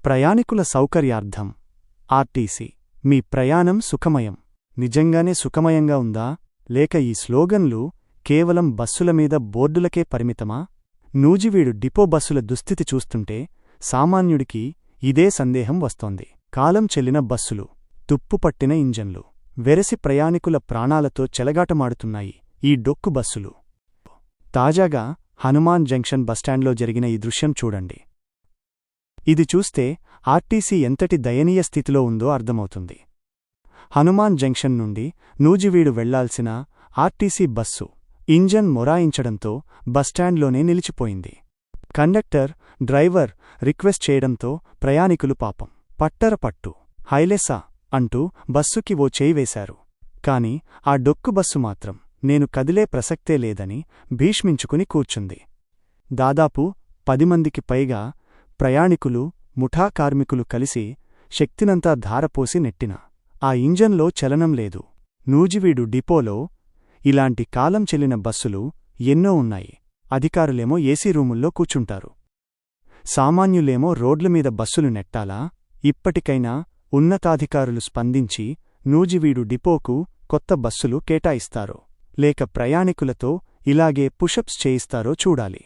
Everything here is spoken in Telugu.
ప్రయాణికుల సౌకర్యార్థం ఆర్టీసీ. మీ ప్రయాణం సుఖమయం. నిజంగానే సుఖమయంగా ఉందా, లేక ఈ స్లోగన్లు కేవలం బస్సుల మీద బోర్డులకే పరిమితమా? నూజివీడు డిపో బస్సుల దుస్థితి చూస్తుంటే సామాన్యుడికి ఇదే సందేహం వస్తోంది. కాలం చెల్లిన బస్సులు, తుప్పుపట్టిన ఇంజన్లు, వెరసి ప్రయాణికుల ప్రాణాలతో చెలగాటమాడుతున్నాయి ఈ డొక్కు బస్సులు. తాజాగా హనుమాన్ జంక్షన్ బస్టాండ్లో జరిగిన ఈ దృశ్యం చూడండి. ఇది చూస్తే ఆర్టీసీ ఎంతటి దయనీయ స్థితిలో ఉందో అర్థమవుతుంది. హనుమాన్ జంక్షన్ నుండి నూజివీడు వెళ్లాల్సిన ఆర్టీసీ బస్సు ఇంజన్ మొరాయించడంతో బస్టాండ్లోనే నిలిచిపోయింది. కండక్టర్, డ్రైవర్ రిక్వెస్ట్ చేయడంతో ప్రయాణికులు పాపం పట్టరపట్టు హైలెసా అంటూ బస్సుకి ఓ చేయి వేశారు. కాని ఆ డొక్కు బస్సు మాత్రం నేను కదిలే ప్రసక్తే లేదని భీష్మించుకుని కూర్చుంది. దాదాపు 10 మందికి పైగా ప్రయాణికులు, ముఠా కార్మికులు కలిసి శక్తినంతా ధారపోసి నెట్టినా ఆ ఇంజన్లో చలనం లేదు. నూజివీడు డిపోలో ఇలాంటి కాలం చెల్లిన బస్సులు ఎన్నో ఉన్నాయి. అధికారులేమో ఏసీ రూముల్లో కూర్చుంటారు. సామాన్యులేమో రోడ్లమీద బస్సులు నెట్టాలా? ఇప్పటికైనా ఉన్నతాధికారులు స్పందించి నూజివీడు డిపోకు కొత్త బస్సులు కేటాయిస్తారో, లేక ప్రయాణికులతో ఇలాగే పుషప్స్ చేయిస్తారో చూడాలి.